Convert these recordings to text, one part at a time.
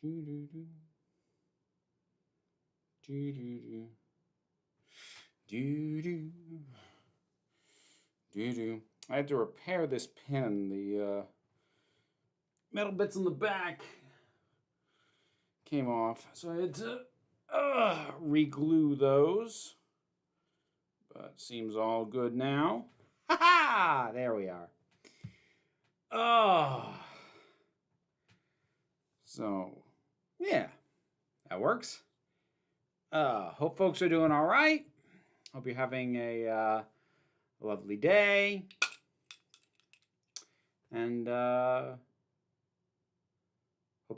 Do-do-do. Do-do-do. Do-do. Do-do. I had to repair this pen. The metal bits in the back came off, so I had to re-glue those. But seems all good now. Ha ha! There we are. Oh. So, yeah, that works. Hope folks are doing all right. Hope you're having a lovely day. And hope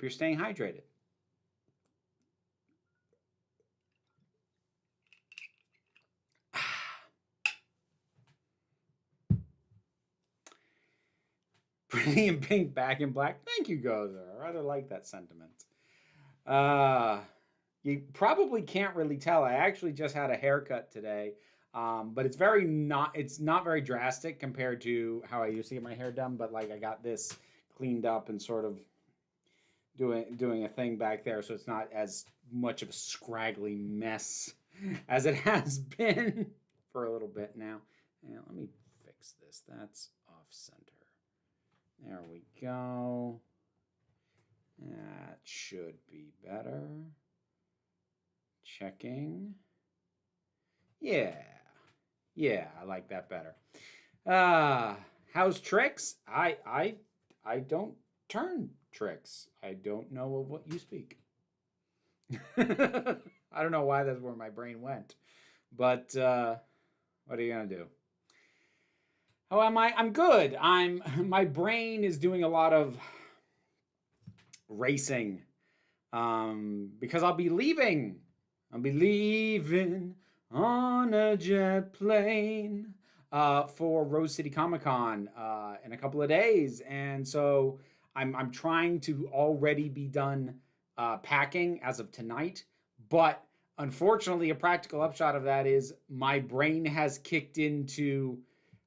you're staying hydrated. Pretty in pink, back in black. Thank you, Gozer. I rather like that sentiment. You probably can't really tell. I actually just had a haircut today, but it's not very drastic compared to how I used to get my hair done. But like I got this cleaned up and sort of doing a thing back there, so it's not as much of a scraggly mess as it has been for a little bit now. And let me fix this. That's off center. There we go. That should be better. Checking. Yeah, I like that better. How's tricks? I don't turn tricks. I don't know of what you speak. I don't know why that's where my brain went, but what are you gonna do? How am I? I'm good. My brain is doing a lot of racing because I'll be leaving on a jet plane for Rose City Comic Con in a couple of days, and so I'm trying to already be done packing as of tonight, but unfortunately a practical upshot of that is my brain has kicked into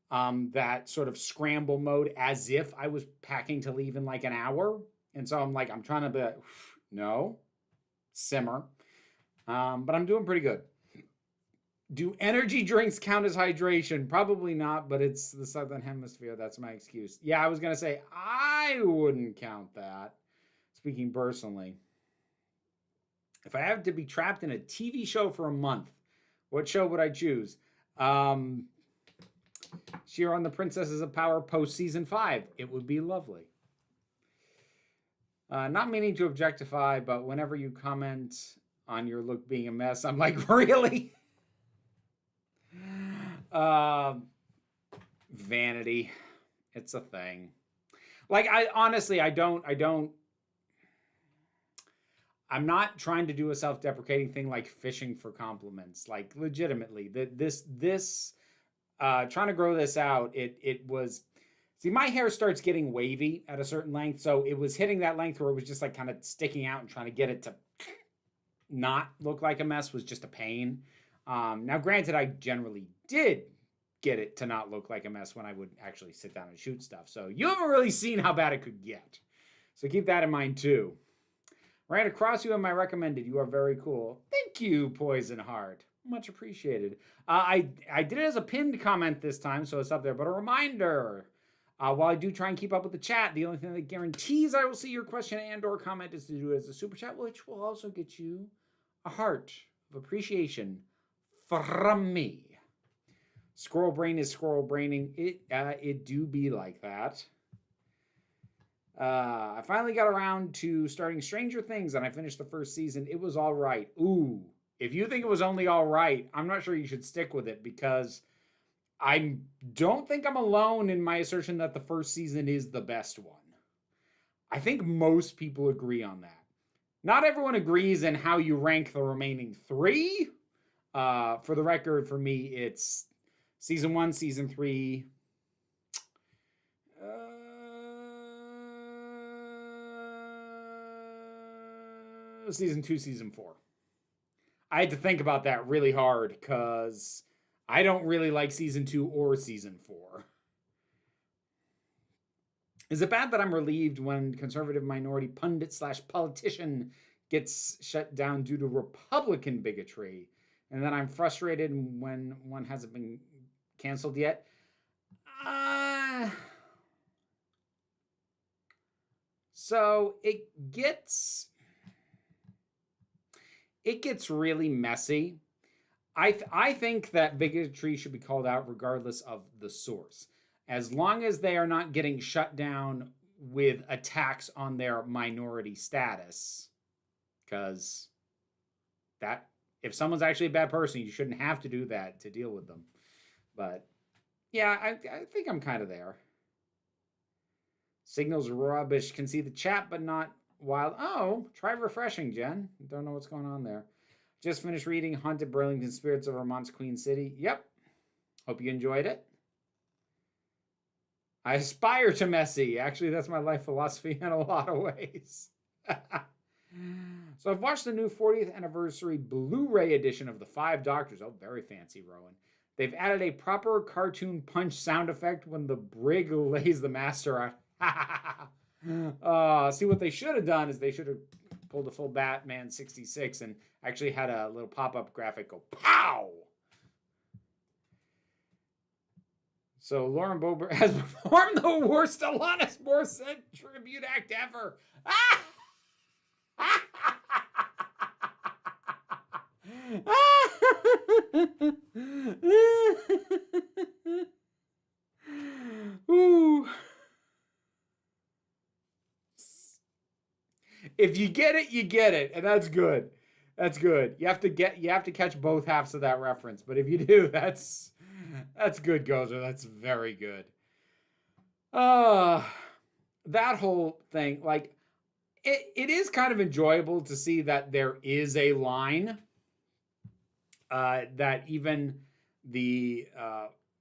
that sort of scramble mode as if I was packing to leave in like an hour. And so I'm trying to be like, no, simmer. But I'm doing pretty good. Do energy drinks count as hydration? Probably not, but it's the Southern Hemisphere. That's my excuse. Yeah, I was going to say, I wouldn't count that. Speaking personally. If I had to be trapped in a TV show for a month, what show would I choose? Shira on the Princesses of Power post season 5. It would be lovely. Not meaning to objectify, but whenever you comment on your look being a mess, I'm like, really? Vanity. It's a thing. Like, I'm not trying to do a self-deprecating thing like fishing for compliments. Like, legitimately, trying to grow this out, it was... See, my hair starts getting wavy at a certain length, so it was hitting that length where it was just like kind of sticking out, and trying to get it to not look like a mess was just a pain. Now, granted, I generally did get it to not look like a mess when I would actually sit down and shoot stuff, so you haven't really seen how bad it could get. So keep that in mind, too. Ran across you in my recommended. You are very cool. Thank you, Poison Heart. Much appreciated. I did it as a pinned comment this time, so it's up there, but a reminder... while I do try and keep up with the chat, the only thing that guarantees I will see your question and or comment is to do it as a super chat, which will also get you a heart of appreciation from me. Squirrel brain is squirrel braining. It do be like that. I finally got around to starting Stranger Things, and I finished the first season. It was all right. Ooh, if you think it was only all right, I'm not sure you should stick with it, because... I don't think I'm alone in my assertion that the first season is the best one. I think most people agree on that. Not everyone agrees in how you rank the remaining 3. For the record, for me, it's season 1, season 3. Season 2, season 4. I had to think about that really hard because... I don't really like season 2 or season 4. Is it bad that I'm relieved when conservative minority pundit slash politician gets shut down due to Republican bigotry? And then I'm frustrated when one hasn't been canceled yet? So it gets really messy. I think that bigotry should be called out regardless of the source, as long as they are not getting shut down with attacks on their minority status. Because that, if someone's actually a bad person, you shouldn't have to do that to deal with them. But yeah, I think I'm kind of there. Signal's rubbish. Can see the chat, but not wild. Oh, try refreshing, Jen. Don't know what's going on there. Just finished reading Haunted Burlington Spirits of Vermont's Queen City. Yep. Hope you enjoyed it. I aspire to messy. Actually, that's my life philosophy in a lot of ways. So I've watched the new 40th anniversary Blu-ray edition of The Five Doctors. Oh, very fancy, Rowan. They've added a proper cartoon punch sound effect when the brig lays the master out. See, what they should have done is they should have pulled a full Batman 66 and actually had a little pop-up graphic go pow. So Lauren Boebert has performed the worst Alanis Morissette tribute act ever. Ooh. If you get it, you get it, and that's good. That's good. You have to catch both halves of that reference, but if you do, that's good, Gozer. That's very good. That whole thing, like, it is kind of enjoyable to see that there is a line that even the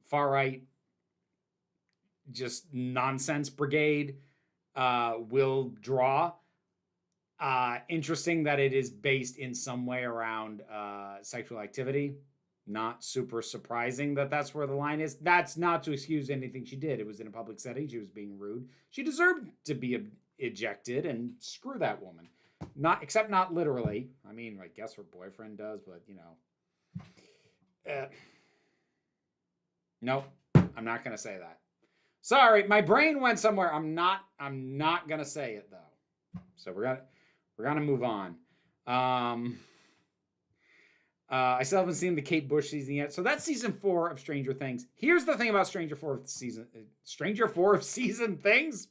far right just nonsense brigade will draw. Interesting that it is based in some way around sexual activity. Not super surprising that that's where the line is. That's not to excuse anything she did. It was in a public setting. She was being rude. She deserved to be ejected, and screw that woman. Except not literally. I mean, I guess her boyfriend does, but you know. Nope. I'm not gonna say that. Sorry, my brain went somewhere. I'm not gonna say it though. So we're gonna move on. I still haven't seen the Kate Bush season yet. So that's season 4 of Stranger Things. Here's the thing about Stranger 4 of season things.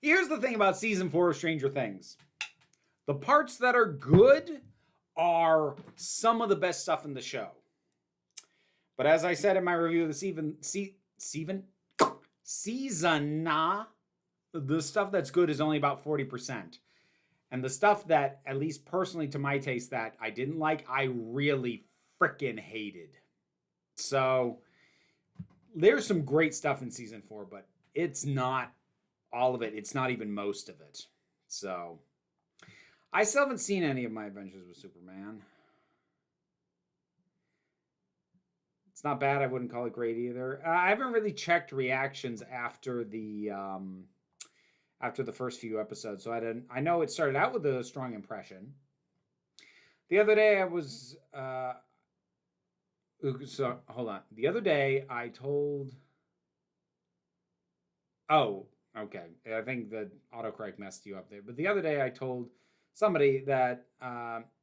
Here's the thing about season 4 of Stranger Things. The parts that are good are some of the best stuff in the show. But as I said in my review of the season, the stuff that's good is only about 40%. And the stuff that, at least personally to my taste, that I didn't like, I really freaking hated. So there's some great stuff in season 4, but it's not all of it. It's not even most of it. So I still haven't seen any of my adventures with Superman. It's not bad. I wouldn't call it great either. I haven't really checked reactions after the first few episodes, so I know it started out with a strong impression. The other day I was so hold on. The other day I told. Oh, okay. I think the autocorrect messed you up there. But the other day I told somebody that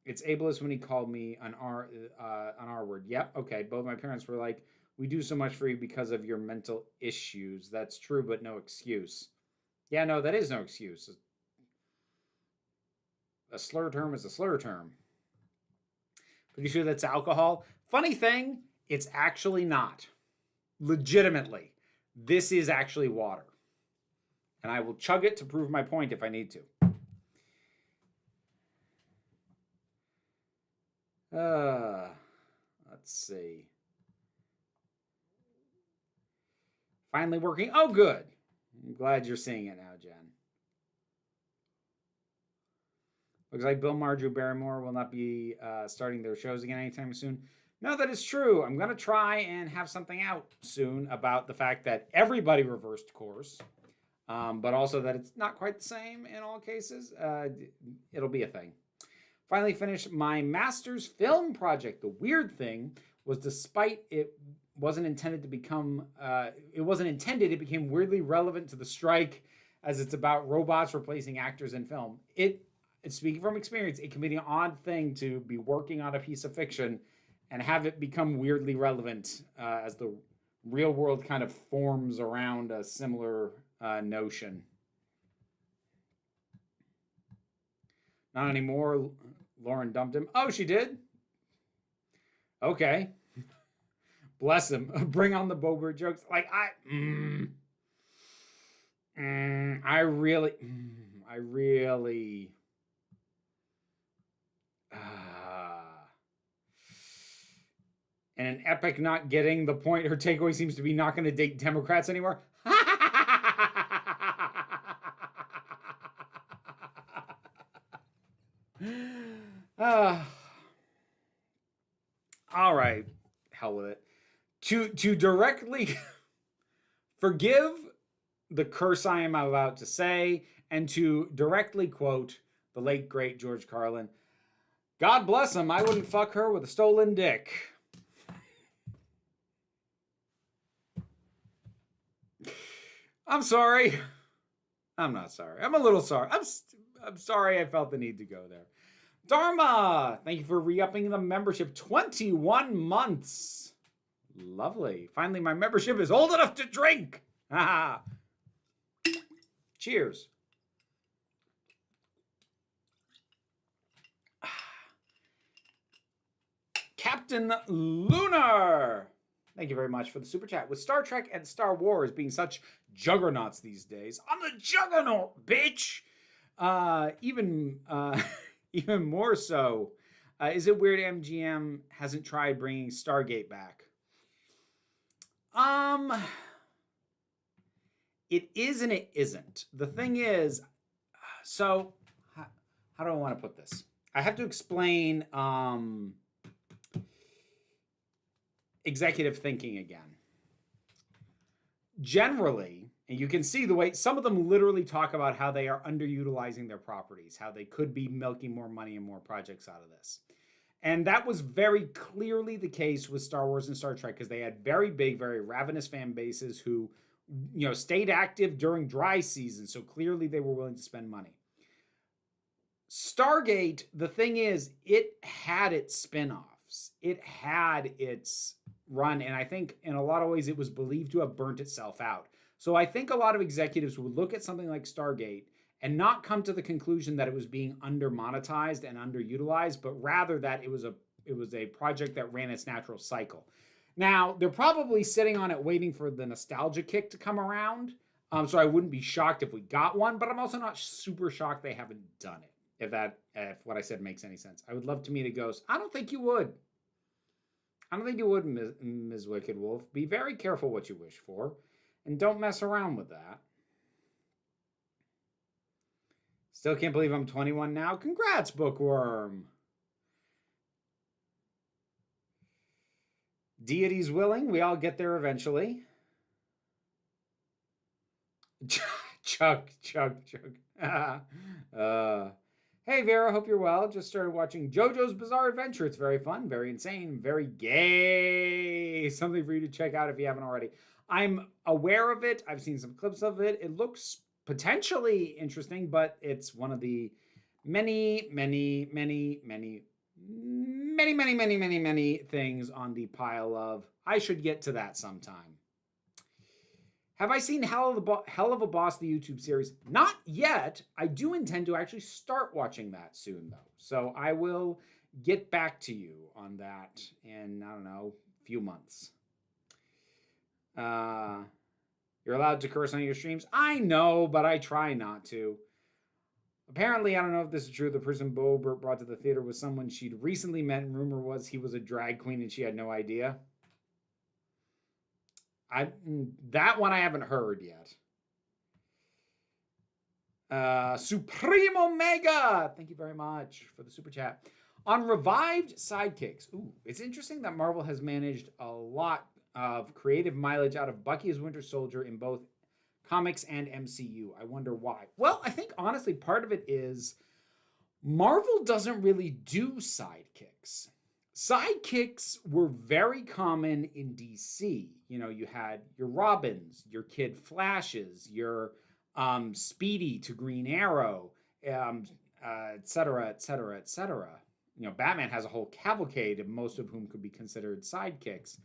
it's ableist when he called me an R word. Yep, okay. Both my parents were like, "We do so much for you because of your mental issues." That's true, but no excuse. Yeah, no, that is no excuse. A slur term is a slur term. Pretty sure that's alcohol. Funny thing, it's actually not. Legitimately, this is actually water. And I will chug it to prove my point if I need to. Let's see. Finally working. Oh, good. I'm glad you're seeing it now, Jen. Looks like Bill Maher, Drew Barrymore will not be starting their shows again anytime soon. No, that is true. I'm going to try and have something out soon about the fact that everybody reversed course, but also that it's not quite the same in all cases. It'll be a thing. Finally finished my master's film project. The weird thing was, despite it wasn't intended to become, it became weirdly relevant to the strike, as it's about robots replacing actors in film. Speaking from experience, it can be an odd thing to be working on a piece of fiction and have it become weirdly relevant as the real world kind of forms around a similar notion. Not anymore. Lauren dumped him. Oh, she did? Okay. Bless him. Bring on the Bobert jokes. Like, I really and an epic not getting the point. Her takeaway seems to be not going to date Democrats anymore. All right, hell with it. To directly forgive the curse I am about to say, and to directly quote the late great George Carlin, God bless him, I wouldn't fuck her with a stolen dick. I'm sorry. I'm not sorry. I'm a little sorry. I'm sorry I felt the need to go there. Dharma, thank you for re-upping the membership. 21 months. Lovely. Finally, my membership is old enough to drink. Cheers. Captain Lunar, thank you very much for the super chat. With Star Trek and Star Wars being such juggernauts these days, I'm the juggernaut, bitch. Even more so, is it weird MGM hasn't tried bringing Stargate back? It is and it isn't. The thing is, so how do I want to put this? I have to explain executive thinking again. Generally, and you can see the way some of them literally talk about how they are underutilizing their properties, how they could be milking more money and more projects out of this. And that was very clearly the case with Star Wars and Star Trek, because they had very big, very ravenous fan bases who, stayed active during dry season. So clearly they were willing to spend money. Stargate, the thing is, it had its spin-offs. It had its run. And I think in a lot of ways it was believed to have burnt itself out. So I think a lot of executives would look at something like Stargate and not come to the conclusion that it was being under-monetized and underutilized, but rather that it was a project that ran its natural cycle. Now, they're probably sitting on it waiting for the nostalgia kick to come around. So I wouldn't be shocked if we got one, but I'm also not super shocked they haven't done it, if what I said makes any sense. I would love to meet a ghost. I don't think you would. I don't think you would, Ms. Wicked Wolf. Be very careful what you wish for, and don't mess around with that. Still can't believe I'm 21 now. Congrats, Bookworm. Deity's willing. We all get there eventually. Chuck. Hey, Vera, hope you're well. Just started watching JoJo's Bizarre Adventure. It's very fun, very insane, very gay. Something for you to check out if you haven't already. I'm aware of it. I've seen some clips of it. It looks potentially interesting, but it's one of the many things on the pile of I should get to that sometime. Have I seen Hell of a Boss, the YouTube series? Not yet. I do intend to actually start watching that soon, though. So I will get back to you on that in, I don't know, a few months. You're allowed to curse on your streams? I know, but I try not to. Apparently, I don't know if this is true, the person Bobert brought to the theater was someone she'd recently met, and rumor was he was a drag queen and she had no idea. That one I haven't heard yet. Supreme Omega, thank you very much for the super chat. On revived sidekicks, ooh, it's interesting that Marvel has managed a lot of creative mileage out of Bucky as Winter Soldier in both comics and MCU. I wonder why. Well, I think honestly part of it is Marvel doesn't really do sidekicks. Sidekicks were very common in DC. You know, you had your Robins, your Kid Flashes, your Speedy to Green Arrow, et cetera, et cetera, et cetera. You know, Batman has a whole cavalcade, most of whom could be considered sidekicks.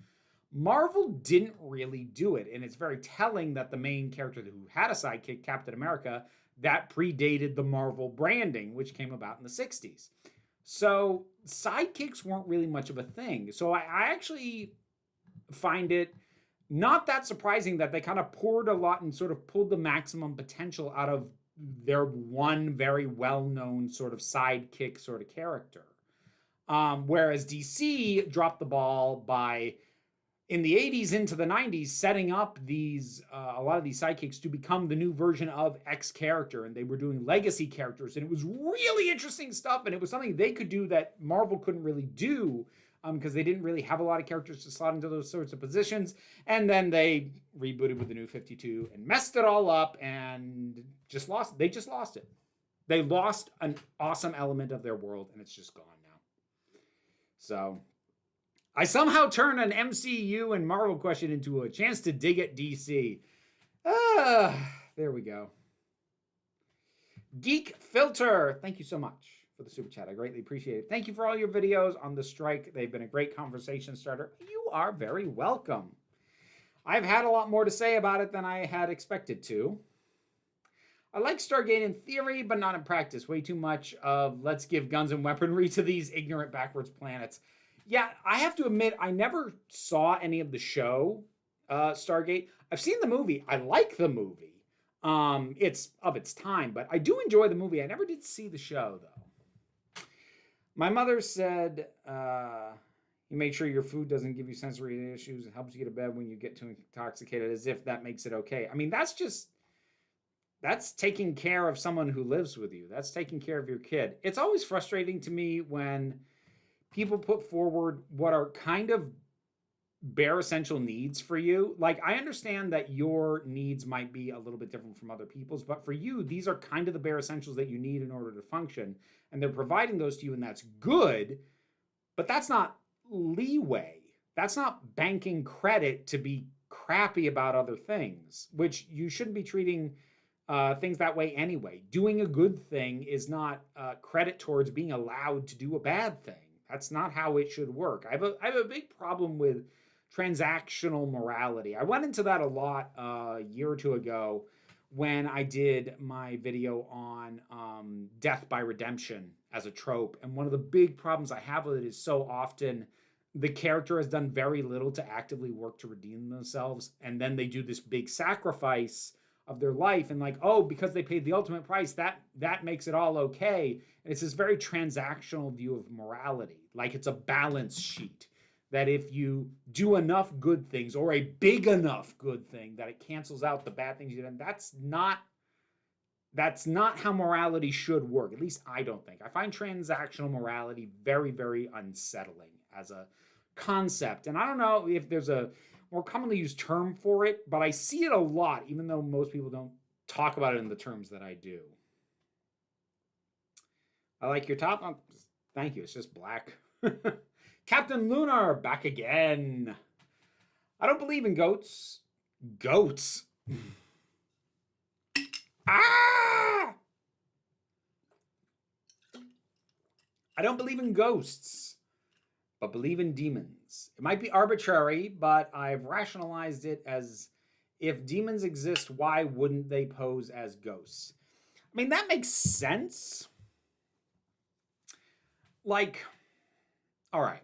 Marvel didn't really do it, and it's very telling that the main character who had a sidekick, Captain America, that predated the Marvel branding, which came about in the 60s. So sidekicks weren't really much of a thing. So I actually find it not that surprising that they kind of poured a lot and sort of pulled the maximum potential out of their one very well-known sort of sidekick sort of character. Whereas DC dropped the ball by, in the 80s into the 90s, setting up these a lot of these sidekicks to become the new version of X character, and they were doing legacy characters, and it was really interesting stuff, and it was something they could do that Marvel couldn't really do because they didn't really have a lot of characters to slot into those sorts of positions. And then they rebooted with the New 52 and messed it all up and just lost. They just lost it. They lost an awesome element of their world, and it's just gone now. So I somehow turn an MCU and Marvel question into a chance to dig at DC. There we go. Geek Filter, thank you so much for the super chat. I greatly appreciate it. Thank you for all your videos on the strike. They've been a great conversation starter. You are very welcome. I've had a lot more to say about it than I had expected to. I like Stargate in theory, but not in practice. Way too much of let's give guns and weaponry to these ignorant backwards planets. Yeah, I have to admit, I never saw any of the show, Stargate. I've seen the movie. I like the movie. It's of its time, but I do enjoy the movie. I never did see the show, though. My mother said, you make sure your food doesn't give you sensory issues and helps you get to bed when you get too intoxicated, as if that makes it okay. I mean, that's taking care of someone who lives with you. That's taking care of your kid. It's always frustrating to me when people put forward what are kind of bare essential needs for you. Like, I understand that your needs might be a little bit different from other people's, but for you, these are kind of the bare essentials that you need in order to function. And they're providing those to you, and that's good, but that's not leeway. That's not banking credit to be crappy about other things, which you shouldn't be treating things that way anyway. Doing a good thing is not credit towards being allowed to do a bad thing. That's not how it should work. I have a big problem with transactional morality. I went into that a lot a year or two ago when I did my video on death by redemption as a trope. And one of the big problems I have with it is so often the character has done very little to actively work to redeem themselves. And then they do this big sacrifice of their life, and like, oh, because they paid the ultimate price, that makes it all okay. And it's this very transactional view of morality. Like, it's a balance sheet that if you do enough good things, or a big enough good thing, that it cancels out the bad things you did. And that's not how morality should work. At least I don't think. I find transactional morality very, very unsettling as a concept. And I don't know if there's a more commonly used term for it, but I see it a lot, even though most people don't talk about it in the terms that I do. I like your top. Oh, thank you. It's just black. Captain Lunar, back again. I don't believe in goats. Goats. Ah! I don't believe in ghosts, but believe in demons. It might be arbitrary, but I've rationalized it as, if demons exist, why wouldn't they pose as ghosts? I mean, that makes sense. Like, all right.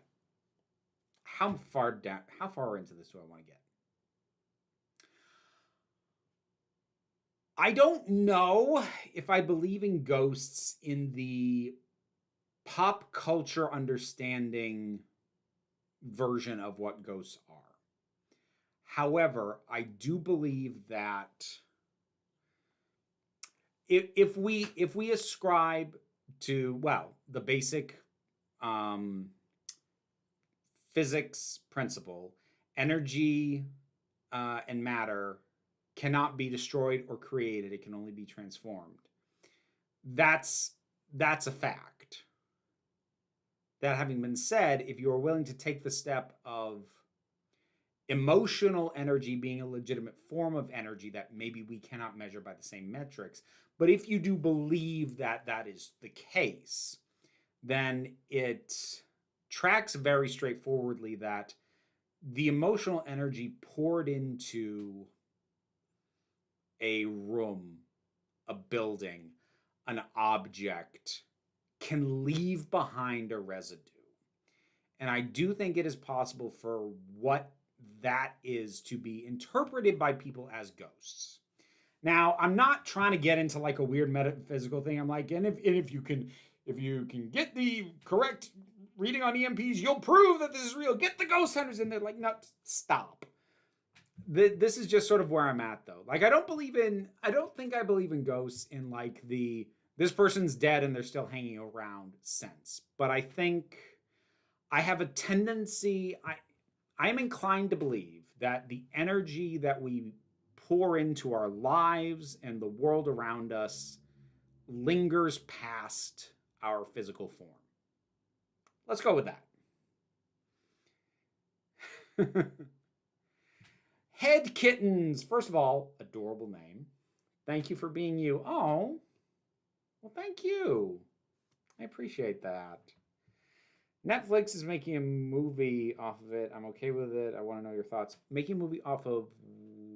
How far into this do I want to get? I don't know if I believe in ghosts in the pop culture understanding version of what ghosts are. However, I do believe that if we ascribe to, well, the basic physics principle, energy and matter cannot be destroyed or created. It can only be transformed. That's a fact. That having been said, if you are willing to take the step of emotional energy being a legitimate form of energy that maybe we cannot measure by the same metrics, but if you do believe that that is the case, then it tracks very straightforwardly that the emotional energy poured into a room, a building, an object can leave behind a residue. And I do think it is possible for what that is to be interpreted by people as ghosts. Now, I'm not trying to get into like a weird metaphysical thing. I'm like, and if you can get the correct reading on EMPs, you'll prove that this is real. Get the ghost hunters in there. Like, no, stop. This is just sort of where I'm at, though. Like, I don't think I believe in ghosts in like this person's dead and they're still hanging around sense. But I think I have a tendency, I am inclined to believe that the energy that we pour into our lives and the world around us lingers past our physical form. Let's go with that. Head Kittens. First of all, adorable name. Thank you for being you. Oh, well, thank you. I appreciate that. Netflix is making a movie off of it. I'm okay with it. I want to know your thoughts. Making a movie off of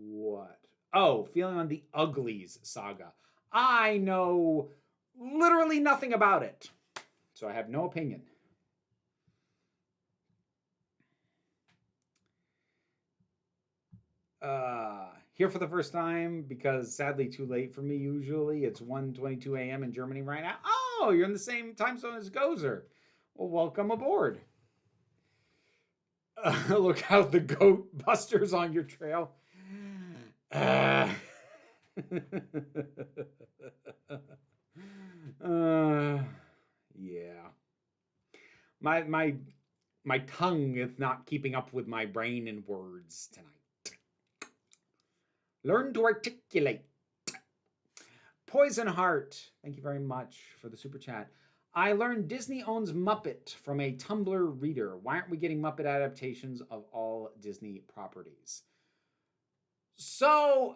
what? Oh, Feeling on the Uglies saga. I know literally nothing about it, so I have no opinion. Here for the first time because sadly too late for me usually. It's 1:22 a.m. in Germany right now. Oh, you're in the same time zone as Gozer. Well, welcome aboard. Look out, the goat busters on your trail. Yeah. My tongue is not keeping up with my brain and words tonight. Learn to articulate. Poison Heart, thank you very much for the super chat. I learned Disney owns Muppet from a Tumblr reader. Why aren't we getting Muppet adaptations of all Disney properties? So,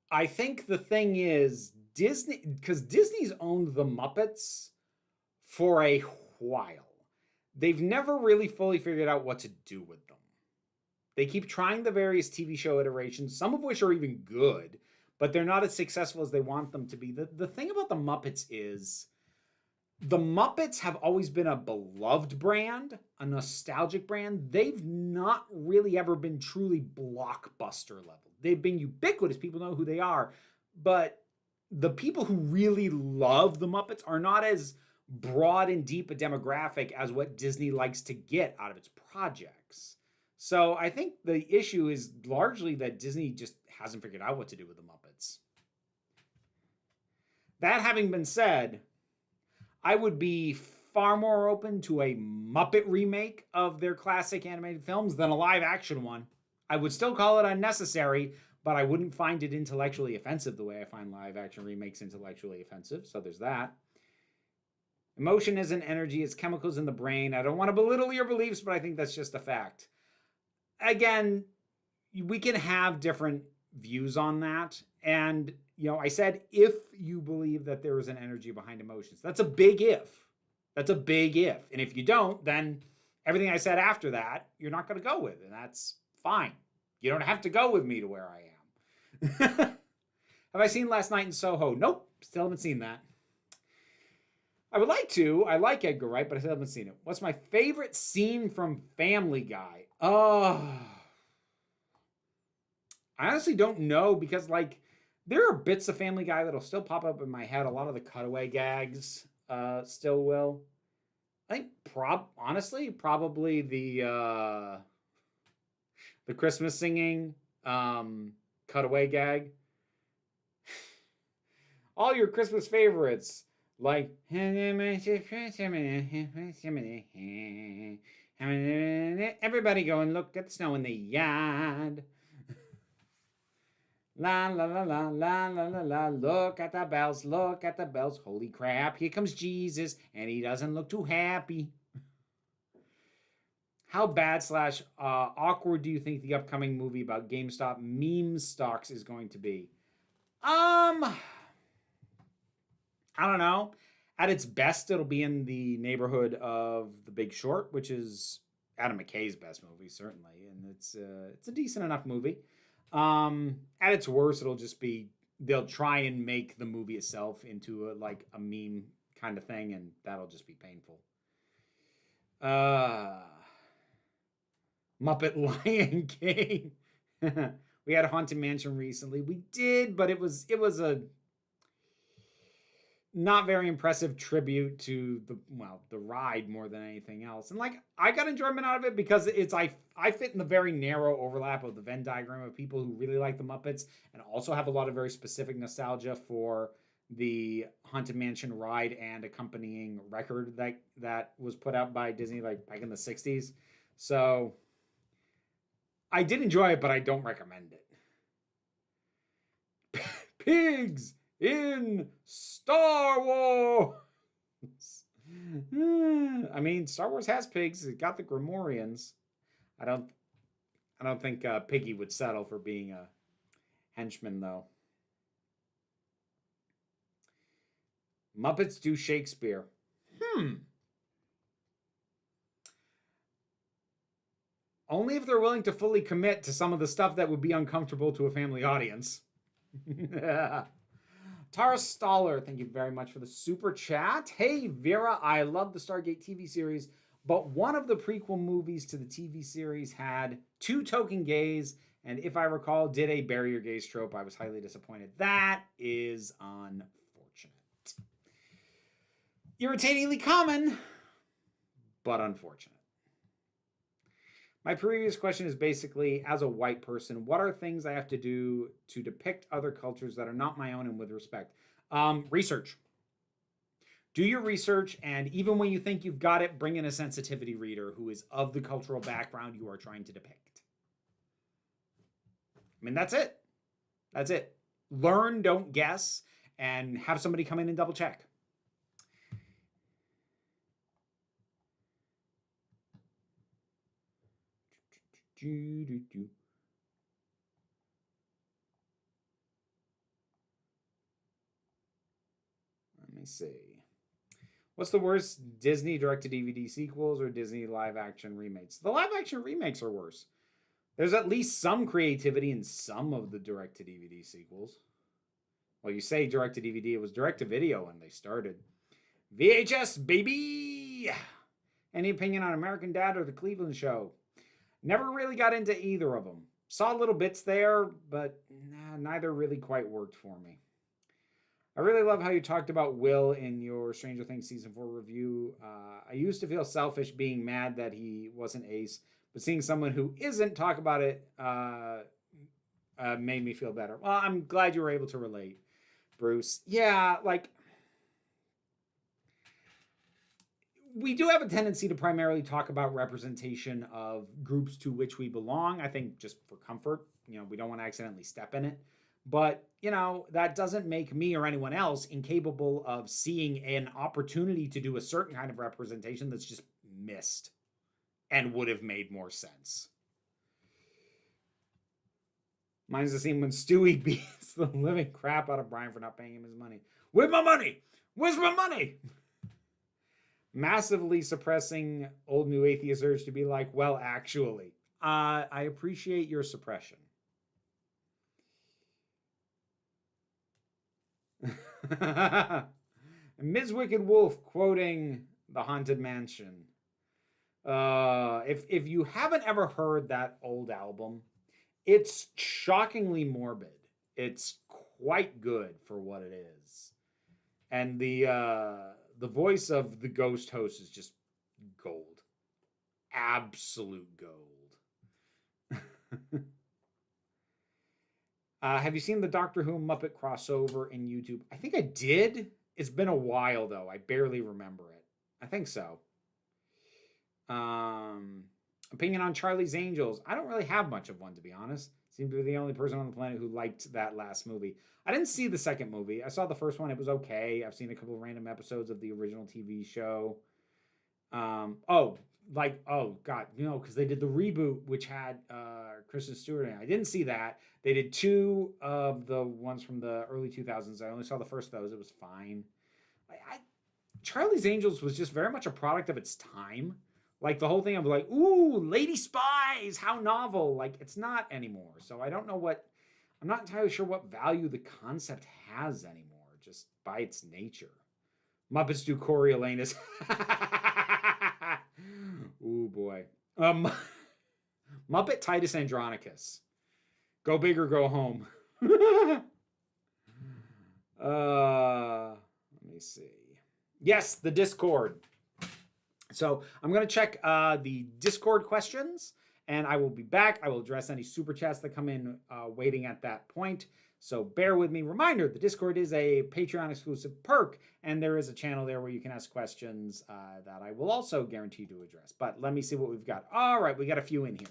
I think the thing is Disney, because Disney's owned the Muppets for a while. They've never really fully figured out what to do with them. They keep trying the various TV show iterations, some of which are even good, but they're not as successful as they want them to be. The thing about the Muppets is the Muppets have always been a beloved brand, a nostalgic brand. They've not really ever been truly blockbuster level. They've been ubiquitous. People know who they are. But the people who really love the Muppets are not as broad and deep a demographic as what Disney likes to get out of its projects. So I think the issue is largely that Disney just hasn't figured out what to do with the Muppets. That having been said, I would be far more open to a Muppet remake of their classic animated films than a live action one. I would still call it unnecessary, but I wouldn't find it intellectually offensive the way I find live action remakes intellectually offensive. So there's that. Emotion isn't energy, it's chemicals in the brain. I don't want to belittle your beliefs, but I think that's just a fact. Again, we can have different views on that. And, I said, if you believe that there is an energy behind emotions, that's a big if. That's a big if. And if you don't, then everything I said after that, you're not going to go with. And that's fine. You don't have to go with me to where I am. Have I seen Last Night in Soho? Nope. Still haven't seen that. I would like to. I like Edgar Wright, but I still haven't seen it. What's my favorite scene from Family Guy? I honestly don't know because, there are bits of Family Guy that'll still pop up in my head. A lot of the cutaway gags still will. I think probably the Christmas singing cutaway gag. All your Christmas favorites, like everybody go and look at the snow in the yard. La la la la la la la la. Look at the bells, look at the bells. Holy crap, here comes Jesus, and he doesn't look too happy. How bad slash awkward do you think the upcoming movie about GameStop meme stocks is going to be? I don't know. At its best, it'll be in the neighborhood of The Big Short, which is Adam McKay's best movie, certainly, and it's a decent enough movie. At its worst, it'll just be they'll try and make the movie itself into a meme kind of thing, and that'll just be painful. Muppet Lion King. We had Haunted Mansion recently. We did, but it was a not very impressive tribute to the ride more than anything else. And I got enjoyment out of it because I fit in the very narrow overlap of the Venn diagram of people who really like the Muppets and also have a lot of very specific nostalgia for the Haunted Mansion ride and accompanying record that was put out by Disney back in the 60s. So I did enjoy it, but I don't recommend it. Pigs in Star Wars. I mean, Star Wars has pigs. It got the Grimorians. I don't think Piggy would settle for being a henchman, though. Muppets do Shakespeare. Only if they're willing to fully commit to some of the stuff that would be uncomfortable to a family audience. Tara Stoller, thank you very much for the super chat. Hey, Vera, I love the Stargate TV series, but one of the prequel movies to the TV series had 2 token gays, and if I recall, did a bury your gays trope. I was highly disappointed. That is unfortunate. Irritatingly common, but unfortunate. My previous question is basically, as a white person, what are things I have to do to depict other cultures that are not my own and with respect? Research. Do your research, and even when you think you've got it, bring in a sensitivity reader who is of the cultural background you are trying to depict. I mean, that's it. That's it. Learn, don't guess, and have somebody come in and double check. Let me see. What's the worst, Disney direct-to-DVD sequels or Disney live-action remakes? The live-action remakes are worse. There's at least some creativity in some of the direct-to-DVD sequels. Well, you say direct-to-DVD. It was direct-to-video when they started. VHS, baby! Any opinion on American Dad or The Cleveland Show? Never really got into either of them. Saw little bits there, but neither really quite worked for me. I really love how you talked about Will in your Stranger Things Season 4 review. I used to feel selfish being mad that he wasn't Ace, but seeing someone who isn't talk about it made me feel better. Well, I'm glad you were able to relate, Bruce. Yeah, we do have a tendency to primarily talk about representation of groups to which we belong, I think just for comfort. We don't want to accidentally step in it. But, that doesn't make me or anyone else incapable of seeing an opportunity to do a certain kind of representation that's just missed and would have made more sense. Mine's the scene when Stewie beats the living crap out of Brian for not paying him his money. Where's my money? Where's my money? Massively suppressing old new atheist urge to be like, well, actually. I appreciate your suppression. Ms. Wicked Wolf quoting The Haunted Mansion. If you haven't ever heard that old album, it's shockingly morbid. It's quite good for what it is. And the voice of the ghost host is just gold. Absolute gold. Have you seen the Doctor Who Muppet crossover in YouTube? I think I did. It's been a while though. I barely remember it. I think so. Opinion on Charlie's Angels. I don't really have much of one, to be honest. Seem to be the only person on the planet who liked that last movie. I didn't see the second movie. I saw the first one. It was okay. I've seen a couple of random episodes of the original TV show. Oh God, because they did the reboot, which had Kristen Stewart in it. I didn't see that. They did 2 of the ones from the early 2000s. I only saw the first of those. It was fine. Charlie's Angels was just very much a product of its time. Like the whole thing of like, ooh, lady spies, how novel. Like it's not anymore. So I don't know I'm not entirely sure what value the concept has anymore, just by its nature. Muppets do Coriolanus. Ooh, boy. Muppet Titus Andronicus. Go big or go home. Let me see. Yes, the Discord. So I'm going to check the Discord questions, and I will be back. I will address any super chats that come in waiting at that point. So bear with me. Reminder, the Discord is a Patreon exclusive perk, and there is a channel there where you can ask questions that I will also guarantee to address. But let me see what we've got. All right, we got a few in here.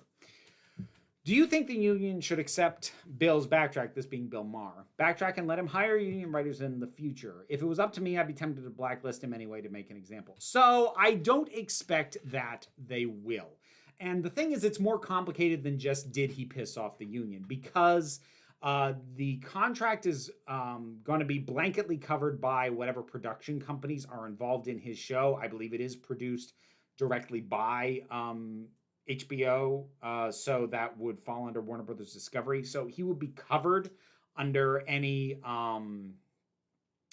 Do you think the union should accept Bill's backtrack, this being Bill Maher, backtrack and let him hire union writers in the future? If it was up to me, I'd be tempted to blacklist him anyway to make an example. So I don't expect that they will. And the thing is, it's more complicated than just did he piss off the union, because the contract is going to be blanketly covered by whatever production companies are involved in his show. I believe it is produced directly by HBO, so that would fall under Warner Brothers Discovery. So he would be covered under any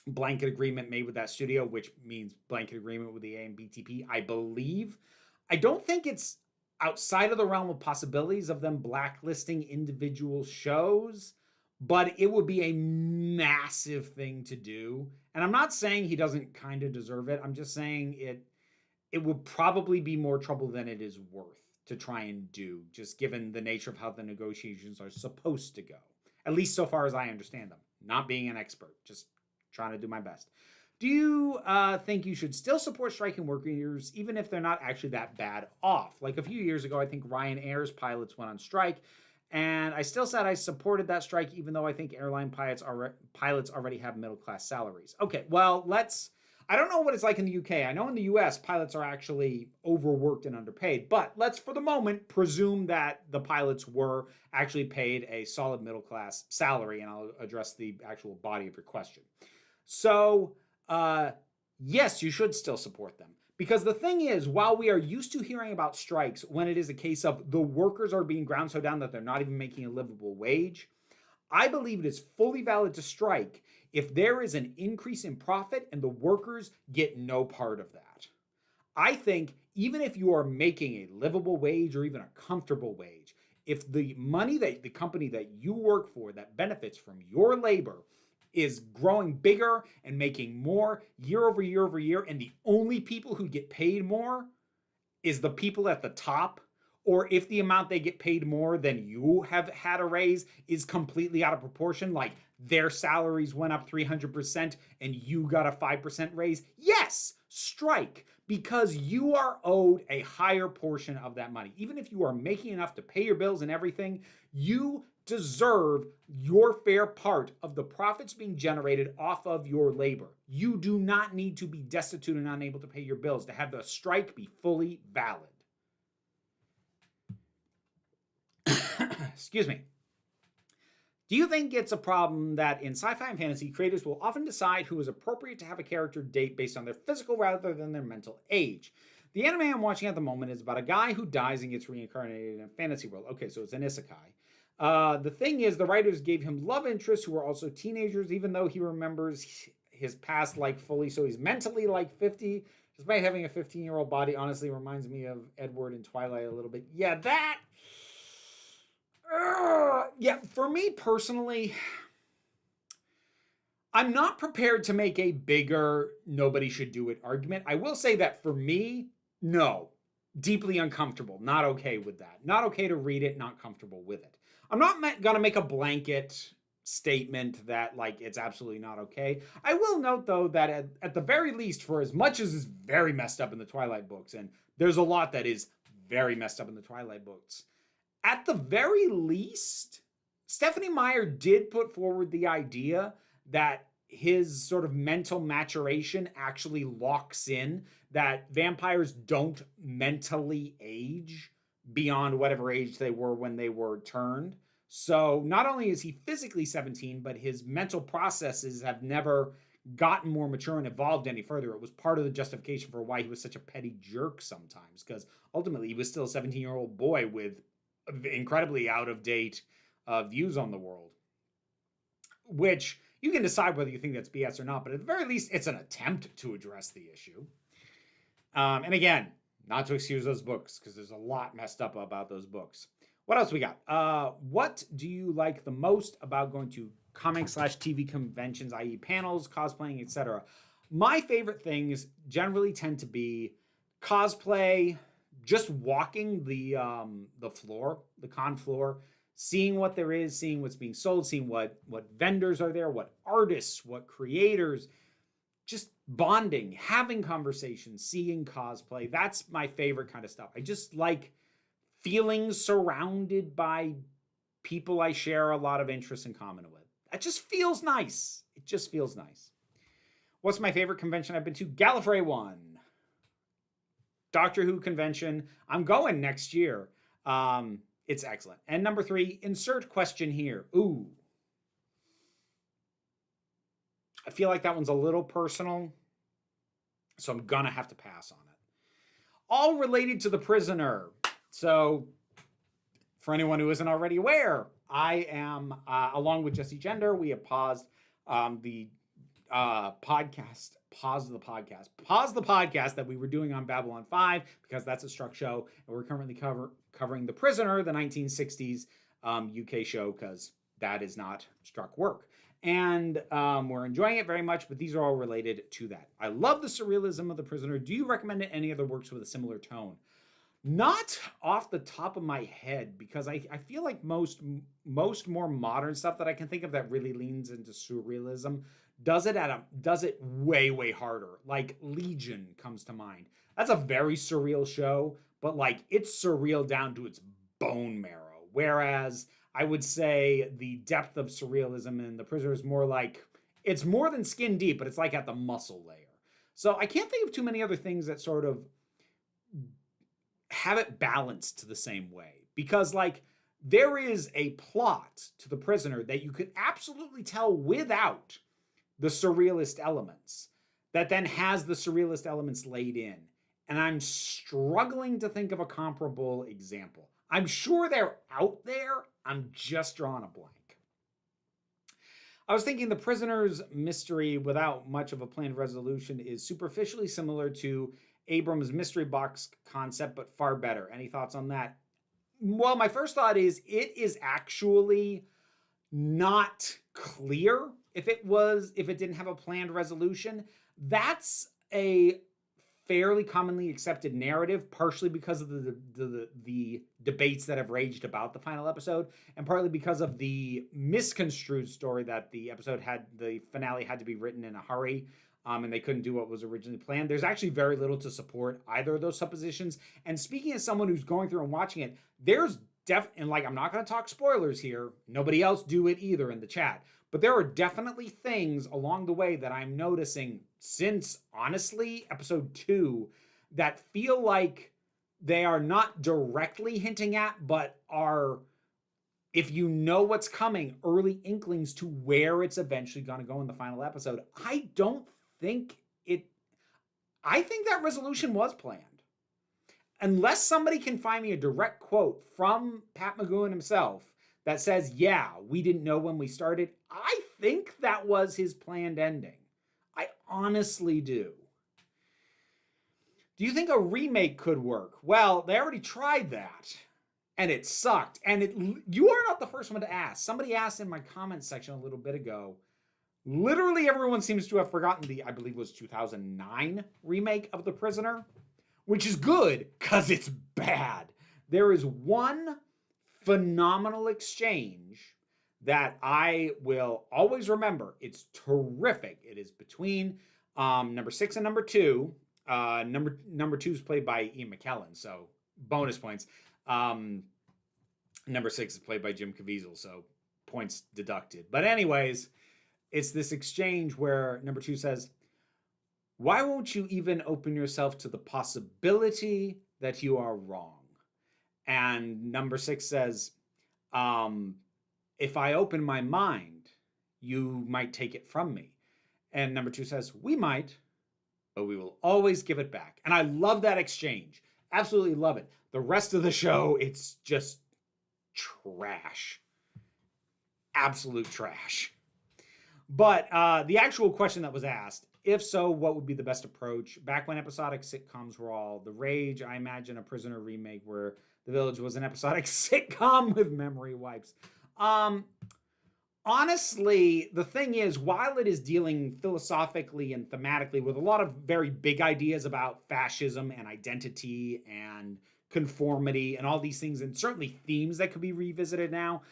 blanket agreement made with that studio, which means blanket agreement with the AMBTP, I believe. I don't think it's outside of the realm of possibilities of them blacklisting individual shows, but it would be a massive thing to do. And I'm not saying he doesn't kind of deserve it. I'm just saying it would probably be more trouble than it is worth to try and do, just given the nature of how the negotiations are supposed to go. At least so far as I understand them. Not being an expert, just trying to do my best. Do you think you should still support striking workers even if they're not actually that bad off? Like a few years ago, I think Ryanair's pilots went on strike, and I still said I supported that strike even though I think airline pilots already have middle-class salaries. Okay, well, I don't know what it's like in the UK. I know in the US, pilots are actually overworked and underpaid, but let's for the moment presume that the pilots were actually paid a solid middle-class salary, and I'll address the actual body of your question. So, yes, you should still support them. Because the thing is, while we are used to hearing about strikes when it is a case of the workers are being ground so down that they're not even making a livable wage, I believe it is fully valid to strike if there is an increase in profit and the workers get no part of that. I think even if you are making a livable wage or even a comfortable wage, if the money that the company that you work for that benefits from your labor is growing bigger and making more year over year over year, and the only people who get paid more is the people at the top, or if the amount they get paid more than you have had a raise is completely out of proportion, like their salaries went up 300% and you got a 5% raise, yes, strike, because you are owed a higher portion of that money. Even if you are making enough to pay your bills and everything, you deserve your fair part of the profits being generated off of your labor. You do not need to be destitute and unable to pay your bills to have the strike be fully valid. Excuse me. Do you think it's a problem that in sci-fi and fantasy, creators will often decide who is appropriate to have a character date based on their physical rather than their mental age? The anime I'm watching at the moment is about a guy who dies and gets reincarnated in a fantasy world. Okay, so it's an isekai. The thing is, the writers gave him love interests who are also teenagers, even though he remembers his past like fully, so he's mentally like 50. Despite having a 15-year-old body, honestly reminds me of Edward in Twilight a little bit. Yeah, that... yeah, for me personally, I'm not prepared to make a bigger nobody should do it argument. I will say that for me, no. Deeply uncomfortable. Not okay with that. Not okay to read it, not comfortable with it. I'm not going to make a blanket statement that like it's absolutely not okay. I will note though that at the very least, for as much as is very messed up in the Twilight books, and there's a lot that is very messed up in the Twilight books, at the very least, Stephanie Meyer did put forward the idea that his sort of mental maturation actually locks in, that vampires don't mentally age beyond whatever age they were when they were turned. So not only is he physically 17, but his mental processes have never gotten more mature and evolved any further. It was part of the justification for why he was such a petty jerk sometimes, because ultimately he was still a 17-year-old boy with incredibly out-of-date views on the world, which you can decide whether you think that's BS or not, but at the very least, it's an attempt to address the issue. And again, not to excuse those books, because there's a lot messed up about those books. What else we got? What do you like the most about going to comic/TV conventions, i.e. panels, cosplaying, etc.? My favorite things generally tend to be cosplay, just walking the floor, the con floor, seeing what there is, seeing what's being sold, seeing what vendors are there, what artists, what creators, just bonding, having conversations, seeing cosplay. That's my favorite kind of stuff. I just like feeling surrounded by people I share a lot of interests in common with. That just feels nice. It just feels nice. What's my favorite convention I've been to? Gallifrey 1. Doctor Who convention. I'm going next year. It's excellent. And number 3, insert question here. Ooh. I feel like that one's a little personal, so I'm gonna have to pass on it. All related to The Prisoner. So, for anyone who isn't already aware, I am, along with Jesse Gender, we have paused the podcast that we were doing on Babylon 5, because that's a struck show, and we're currently covering The Prisoner, the 1960s UK show, because that is not struck work. And we're enjoying it very much, but these are all related to that. I love the surrealism of The Prisoner. Do you recommend any other works with a similar tone? Not off the top of my head, because I feel like most more modern stuff that I can think of that really leans into surrealism does it way harder. Like Legion comes to mind. That's a very surreal show, but like it's surreal down to its bone marrow. Whereas I would say the depth of surrealism in The Prisoner is more like, it's more than skin deep, but it's like at the muscle layer. So I can't think of too many other things that sort of have it balanced the same way, because like there is a plot to The Prisoner that you could absolutely tell without the surrealist elements, that then has the surrealist elements laid in. And I'm struggling to think of a comparable example. I'm sure they're out there. I'm just drawing a blank. I was thinking The Prisoner's mystery without much of a planned resolution is superficially similar to Abrams' mystery box concept, but far better. Any thoughts on that? Well, my first thought is it is actually not clear if it didn't have a planned resolution. That's a fairly commonly accepted narrative, partially because of the debates that have raged about the final episode, and partly because of the misconstrued story that the finale had to be written in a hurry, and they couldn't do what was originally planned. There's actually very little to support either of those suppositions. And speaking as someone who's going through and watching it, there's and like, I'm not going to talk spoilers here. Nobody else do it either in the chat. But there are definitely things along the way that I'm noticing since, honestly, episode 2 that feel like they are not directly hinting at, but are, if you know what's coming, early inklings to where it's eventually going to go in the final episode. I think that resolution was planned. Unless somebody can find me a direct quote from Pat McGowan himself that says, yeah, we didn't know when we started, I think that was his planned ending. I honestly do. Do you think a remake could work? Well, they already tried that, and it sucked. And you are not the first one to ask. Somebody asked in my comment section a little bit ago. Literally everyone seems to have forgotten I believe it was 2009 remake of The Prisoner, which is good because it's bad. There is one phenomenal exchange that I will always remember. It's terrific. It is between number 6 and number 2. Number 2 is played by Ian McKellen, so bonus points. Number 6 is played by Jim Caviezel, so points deducted. But anyways, it's this exchange where number 2 says, "Why won't you even open yourself to the possibility that you are wrong?" And number 6 says, "If I open my mind, you might take it from me." And number 2 says, "We might, but we will always give it back." And I love that exchange. Absolutely love it. The rest of the show, it's just trash. Absolute trash. But the actual question that was asked, if so, what would be the best approach? Back when episodic sitcoms were all the rage, I imagine a Prisoner remake where The Village was an episodic sitcom with memory wipes. Honestly, the thing is, while it is dealing philosophically and thematically with a lot of very big ideas about fascism and identity and conformity and all these things, and certainly themes that could be revisited now,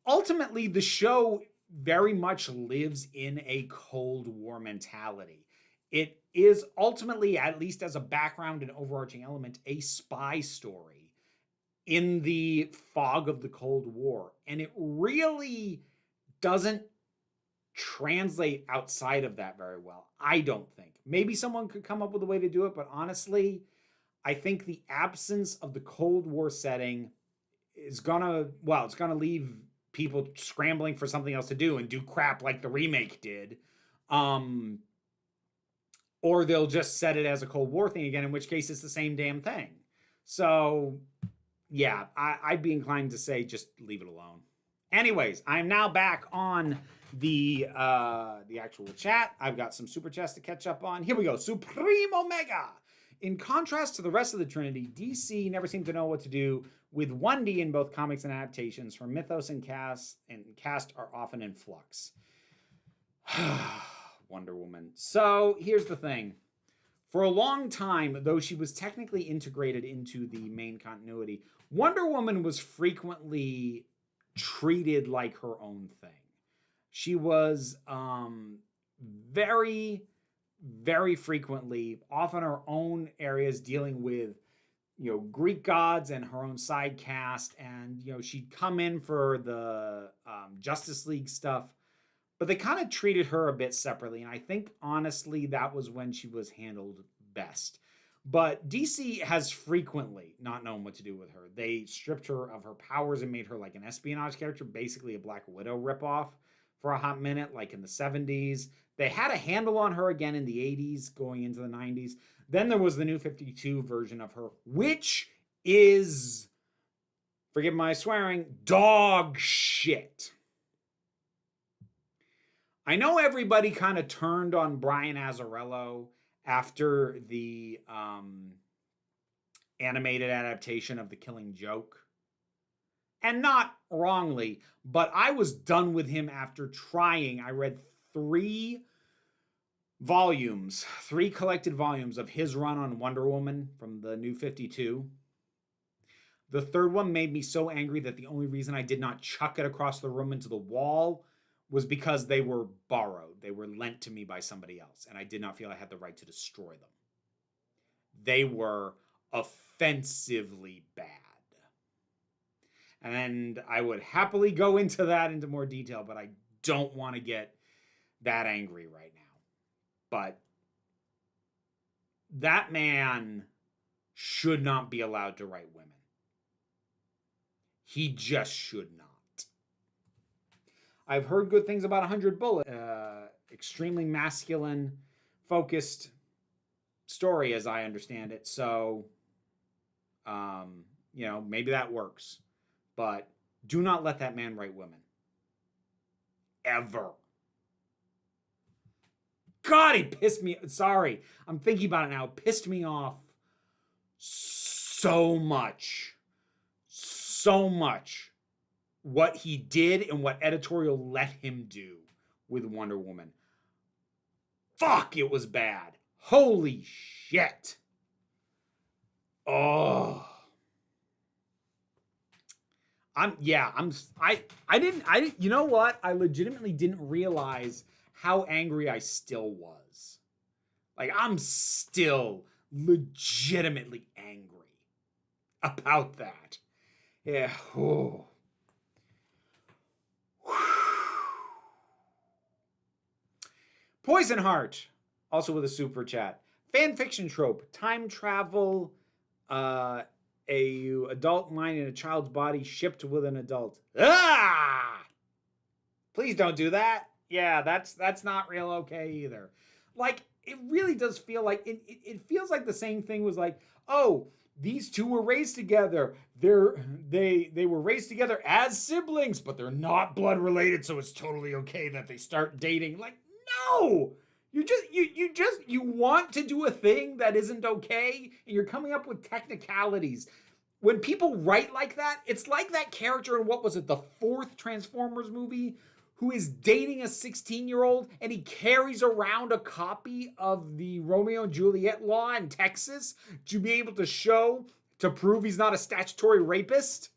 ultimately the show very much lives in a Cold War mentality. It is ultimately, at least as a background and overarching element, a spy story in the fog of the Cold War. And it really doesn't translate outside of that very well, I don't think. Maybe someone could come up with a way to do it, but honestly, I think the absence of the Cold War setting is gonna leave people scrambling for something else to do and do crap like the remake did. Or they'll just set it as a Cold War thing again, in which case it's the same damn thing. So yeah, I'd be inclined to say just leave it alone. Anyways, I'm now back on the actual chat. I've got some super chats to catch up on. Here we go. Supreme Omega. In contrast to the rest of the Trinity, DC never seemed to know what to do with 1D in both comics and adaptations, for mythos and cast are often in flux. Wonder Woman. So here's the thing. For a long time, though she was technically integrated into the main continuity, Wonder Woman was frequently treated like her own thing. She was very, very frequently off in her own areas dealing with, Greek gods and her own side cast. And, she'd come in for the Justice League stuff, but they kind of treated her a bit separately. And I think, honestly, that was when she was handled best. But DC has frequently not known what to do with her. They stripped her of her powers and made her like an espionage character, basically a Black Widow ripoff for a hot minute, like in the 70s. They had a handle on her again in the 80s, going into the 90s. Then there was the New 52 version of her, which is, forgive my swearing, dog shit. I know everybody kind of turned on Brian Azzarello after the animated adaptation of The Killing Joke. And not wrongly, but I was done with him after trying. I read 3 collected volumes of his run on Wonder Woman from the New 52. The third one made me so angry that the only reason I did not chuck it across the room into the wall was because they were borrowed. They were lent to me by somebody else, and I did not feel I had the right to destroy them. They were offensively bad. And I would happily go into more detail, but I don't want to get that angry right now. But that man should not be allowed to write women. He just should not. I've heard good things about 100 Bullets. Extremely masculine focused story as I understand it. So, maybe that works. But do not let that man write women. Ever. God, he pissed me. Sorry. I'm thinking about it now. It pissed me off so much. So much. What he did and what editorial let him do with Wonder Woman. Fuck, it was bad. Holy shit. Oh. You know what? I legitimately didn't realize how angry I still was. Like, I'm still legitimately angry about that. Yeah. Oh. Poison Heart, also with a super chat. Fan fiction trope: time travel, a adult mind in a child's body shipped with an adult. Ah! Please don't do that. Yeah, that's not real okay either. Like, it really does feel like it feels like the same thing was like, oh, these two were raised together. They were raised together as siblings, but they're not blood related, so it's totally okay that they start dating. Like, no. You want to do a thing that isn't okay, and you're coming up with technicalities. When people write like that, it's like that character in, what was it, the fourth Transformers movie, who is dating a 16-year-old and he carries around a copy of the Romeo and Juliet law in Texas to be able to prove he's not a statutory rapist.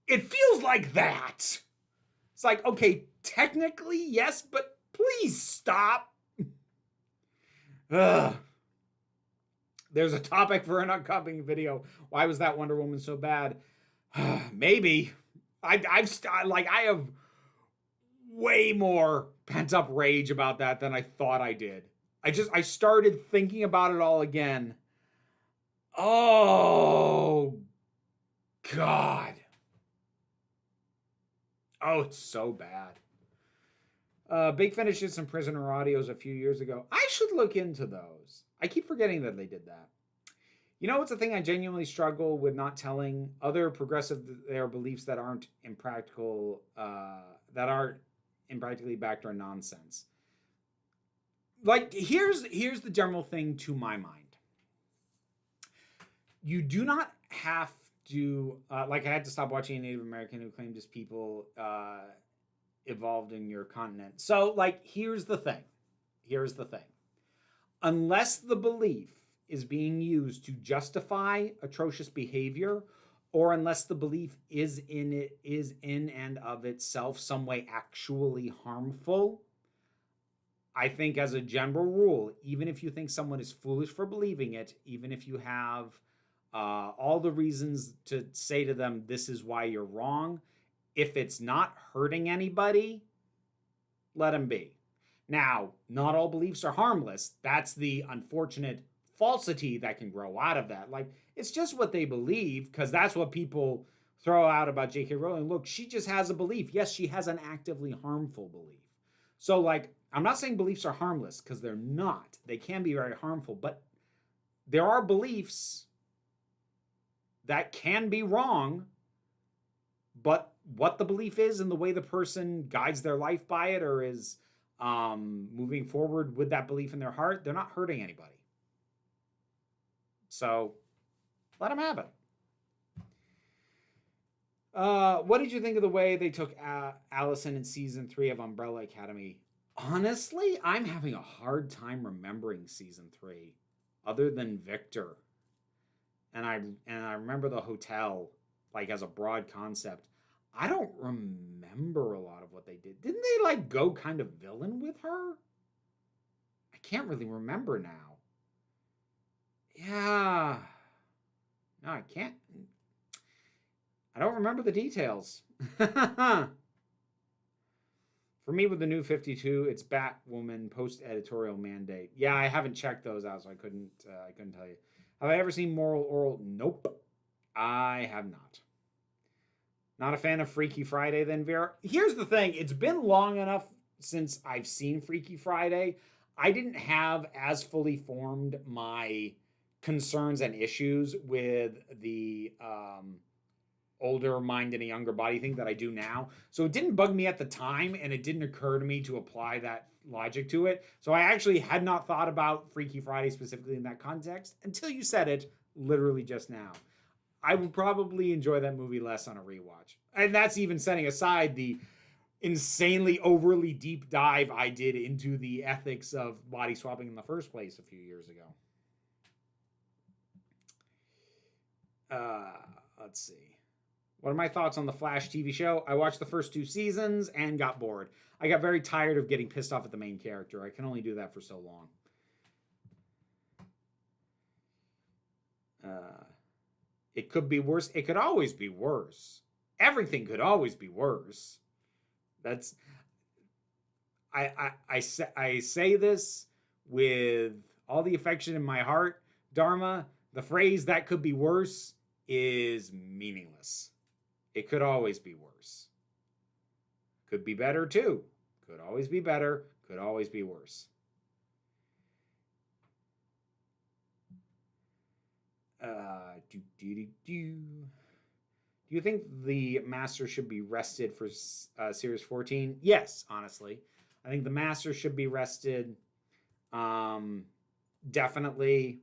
It feels like that. It's like, okay, technically, yes, but please stop. Ugh. There's a topic for an upcoming video. Why was that Wonder Woman so bad? Maybe. I have way more pent-up rage about that than I thought I did. I started thinking about it all again. Oh, God. Oh, it's so bad. Big Finish did some Prisoner audios a few years ago. I should look into those. I keep forgetting that they did that. You know, it's a thing I genuinely struggle with not telling other progressive their beliefs that aren't impractical, that aren't impractically backed or nonsense. Like, here's the general thing to my mind. You do not have to, like, I had to stop watching a Native American who claimed his people evolved in your continent. So, like, here's the thing. Unless the belief is being used to justify atrocious behavior, or unless the belief is in and of itself some way actually harmful, I think as a general rule, even if you think someone is foolish for believing it, even if you have all the reasons to say to them, this is why you're wrong, if it's not hurting anybody, let them be. Now, not all beliefs are harmless. That's the unfortunate falsity that can grow out of that. Like, it's just what they believe, because that's what people throw out about J.K. Rowling. Look, she just has a belief. Yes, she has an actively harmful belief. So, like, I'm not saying beliefs are harmless, because they're not. They can be very harmful, but there are beliefs that can be wrong, but what the belief is and the way the person guides their life by it, or is moving forward with that belief in their heart, they're not hurting anybody. So let them have it. What did you think of the way they took Allison in season 3 of Umbrella Academy? Honestly, I'm having a hard time remembering season 3, other than Victor. And I remember the hotel, like, as a broad concept. I don't remember a lot of what they did. Didn't they, like, go kind of villain with her? I can't really remember now. Yeah. No, I can't. I don't remember the details. For me, with the new 52, it's Batwoman post-editorial mandate. Yeah, I haven't checked those out, so I couldn't tell you. Have I ever seen Moral Oral? Nope. I have not. Not a fan of Freaky Friday then, Vera? Here's the thing. It's been long enough since I've seen Freaky Friday. I didn't have as fully formed my concerns and issues with the older mind in a younger body thing that I do now. So it didn't bug me at the time, and it didn't occur to me to apply that logic to it. So I actually had not thought about Freaky Friday specifically in that context until you said it literally just now. I would probably enjoy that movie less on a rewatch. And that's even setting aside the insanely overly deep dive I did into the ethics of body swapping in the first place a few years ago. Let's see. What are my thoughts on the Flash TV show? I watched the first 2 seasons and got bored. I got very tired of getting pissed off at the main character. I can only do that for so long. It could be worse. It could always be worse. Everything could always be worse. That's... I say this with all the affection in my heart. Dharma, the phrase "that could be worse" is meaningless. It could always be worse. Could be better too. Could always be better. Could always be worse. Do you think the Master should be rested for Series 14? Yes, honestly. I think the Master should be rested. Definitely.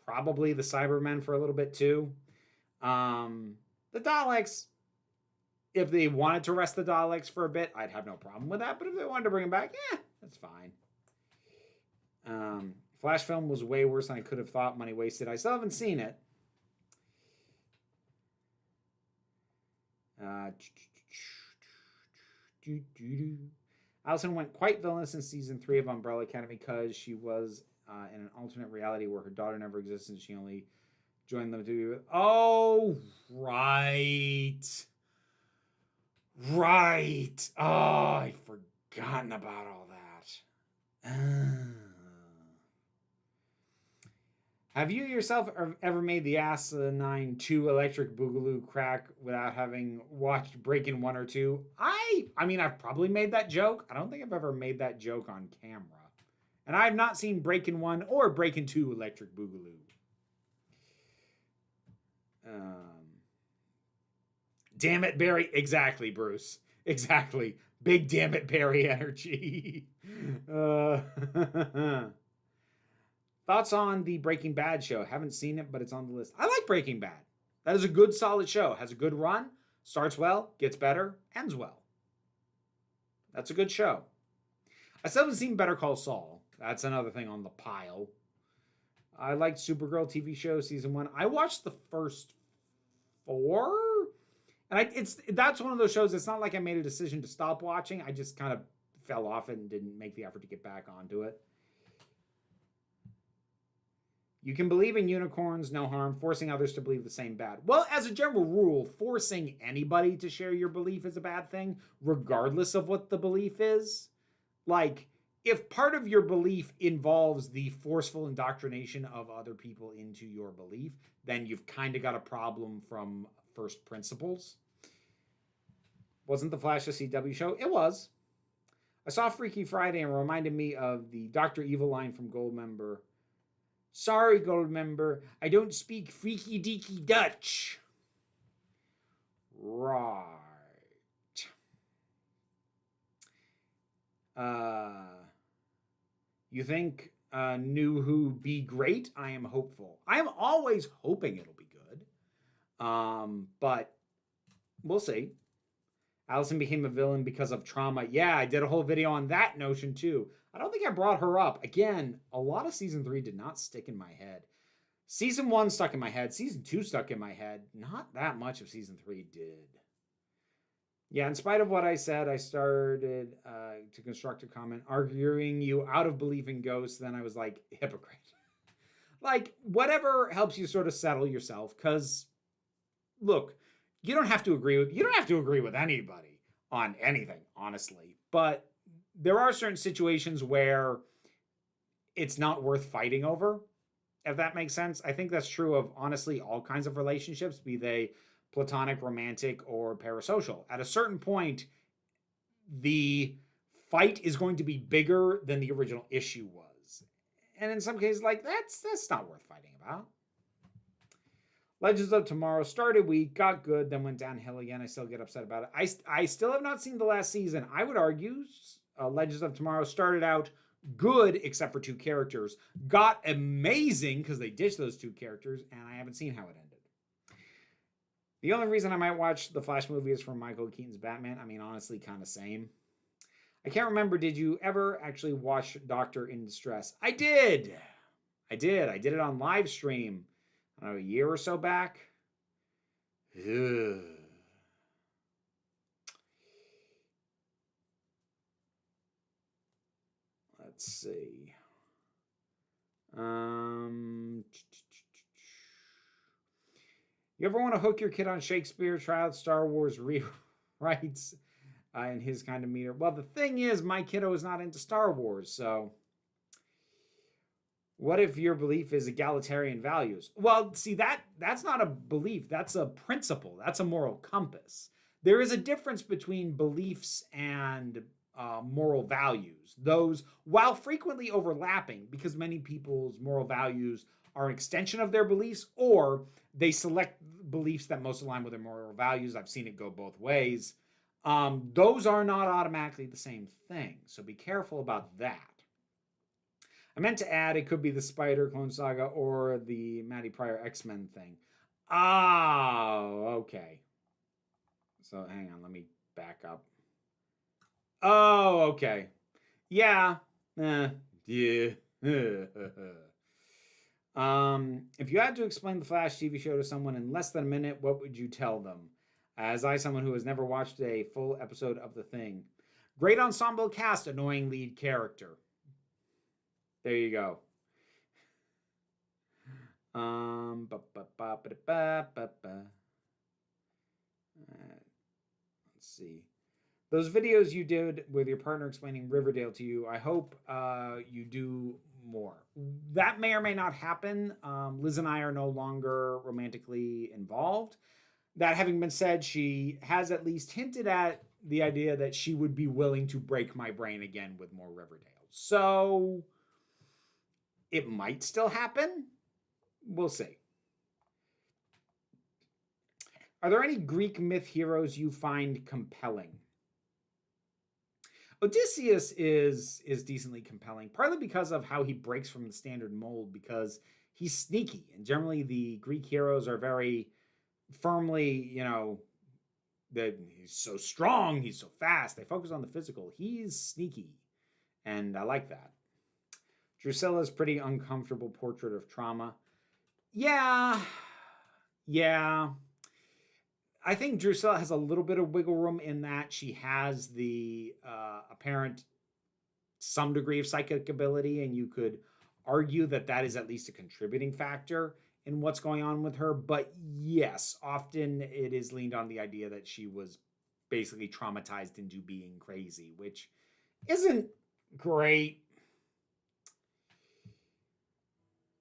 Probably the Cybermen for a little bit too. The Daleks, if they wanted to rest the Daleks for a bit, I'd have no problem with that. But if they wanted to bring them back, that's fine. Flash film was way worse than I could have thought. Money wasted. I still haven't seen it. Allison went quite villainous in season 3 of Umbrella Academy because she was in an alternate reality where her daughter never existed and she only joined them to be with... Oh, right. Right. Oh, I'd forgotten about all that. Have you yourself ever made the asinine 2 Electric Boogaloo crack without having watched Breakin' 1 or 2? I mean, I've probably made that joke. I don't think I've ever made that joke on camera. And I've not seen Breakin' 1 or Breakin' 2 Electric Boogaloo. Damn it, Barry. Exactly, Bruce. Exactly. Big damn it, Barry energy. Thoughts on the Breaking Bad show? Haven't seen it, but it's on the list. I like Breaking Bad. That is a good, solid show. Has a good run. Starts well, gets better, ends well. That's a good show. I still haven't seen Better Call Saul. That's another thing on the pile. I liked Supergirl TV show season 1. I watched the first 4. And that's one of those shows. It's not like I made a decision to stop watching. I just kind of fell off it and didn't make the effort to get back onto it. You can believe in unicorns, no harm. Forcing others to believe the same bad. Well, as a general rule, forcing anybody to share your belief is a bad thing, regardless of what the belief is. Like, if part of your belief involves the forceful indoctrination of other people into your belief, then you've kind of got a problem from first principles. Wasn't the Flash a CW show? It was. I saw Freaky Friday and reminded me of the Dr. Evil line from Goldmember. Sorry, Goldmember, I don't speak freaky deaky Dutch. Right. You think New Who be great? I am hopeful. I am always hoping it'll be good. But we'll see. Allison became a villain because of trauma. Yeah, I did a whole video on that notion too. I don't think I brought her up. Again, a lot of season 3 did not stick in my head. Season 1 stuck in my head. Season 2 stuck in my head. Not that much of season 3 did. Yeah, in spite of what I said, I started to construct a comment arguing you out of belief in ghosts. Then I was like, hypocrite. Like, whatever helps you sort of settle yourself. Because, look, you don't have to agree with anybody on anything, honestly. But there are certain situations where it's not worth fighting over, if that makes sense. I think that's true of, honestly, all kinds of relationships, be they platonic, romantic, or parasocial. At a certain point, the fight is going to be bigger than the original issue was. And in some cases, like, that's not worth fighting about. Legends of Tomorrow started weak, got good, then went downhill again. I still get upset about it. I still have not seen the last season. I would argue Legends of Tomorrow started out good, except for 2 characters. Got amazing because they ditched those 2 characters, and I haven't seen how it ended. The only reason I might watch the Flash movie is from Michael Keaton's Batman. I mean, honestly, kind of same. I can't remember, did you ever actually watch Doctor in Distress? I did. I did it on live stream. I don't know, a year or so back. Ugh. Let's see. You ever want to hook your kid on Shakespeare, try out Star Wars rewrites in his kind of meter? Well, the thing is, my kiddo is not into Star Wars, so what if your belief is egalitarian values? Well, see, that's not a belief, that's a principle, that's a moral compass. There is a difference between beliefs and moral values. Those, while frequently overlapping, because many people's moral values are an extension of their beliefs, or they select beliefs that most align with their moral values. I've seen it go both ways. Those are not automatically the same thing, so be careful about that. I meant to add it could be the Spider Clone Saga or the Matty Pryor X-Men thing. Oh, okay. So hang on, let me back up. Oh, okay. Yeah. Yeah. If you had to explain the Flash TV show to someone in less than a minute, what would you tell them? As someone who has never watched a full episode of the thing. Great ensemble cast, annoying lead character. There you go. Let's see. Those videos you did with your partner explaining Riverdale to you, I hope you do more. That may or may not happen. Liz and I are no longer romantically involved. That having been said, she has at least hinted at the idea that she would be willing to break my brain again with more Riverdale. So it might still happen. We'll see. Are there any Greek myth heroes you find compelling? Odysseus is decently compelling, partly because of how he breaks from the standard mold, because he's sneaky. And generally the Greek heroes are very firmly, that he's so strong, he's so fast. They focus on the physical. He's sneaky. And I like that. Drusilla's pretty uncomfortable portrait of trauma. Yeah. I think Drusilla has a little bit of wiggle room in that she has the apparent some degree of psychic ability, and you could argue that that is at least a contributing factor in what's going on with her. But yes, often it is leaned on the idea that she was basically traumatized into being crazy, which isn't great.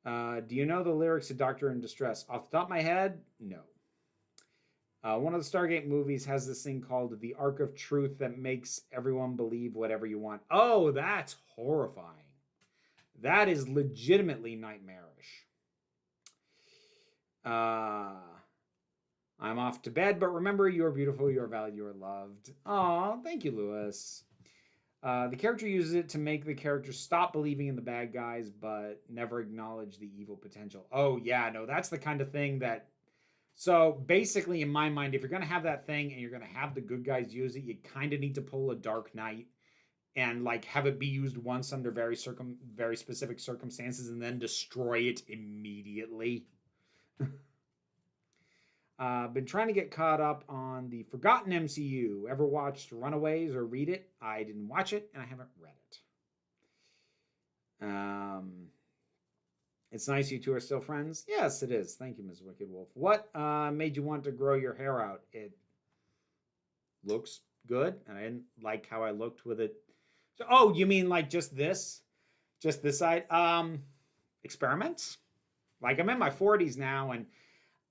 Do you know the lyrics to Doctor in Distress? Off the top of my head, no. One of the Stargate movies has this thing called the Arc of Truth that makes everyone believe whatever you want. Oh, that's horrifying. That is legitimately nightmarish. I'm off to bed, but remember, you are beautiful, you are valued, you are loved. Aw, thank you, Lewis. The character uses it to make the character stop believing in the bad guys, but never acknowledge the evil potential. Oh, yeah, no, that's the kind of thing that... So basically, in my mind, if you're going to have that thing and you're going to have the good guys use it, you kind of need to pull a Dark Knight and like have it be used once under very specific circumstances and then destroy it immediately. Been trying to get caught up on the forgotten MCU. Ever watched Runaways or read it? I didn't watch it and I haven't read it. It's nice you two are still friends. Yes, it is. Thank you, Ms. Wicked Wolf. What made you want to grow your hair out? It looks good, and I didn't like how I looked with it. So, oh, you mean like just this? Just this side? Experiments? Like, I'm in my 40s now, and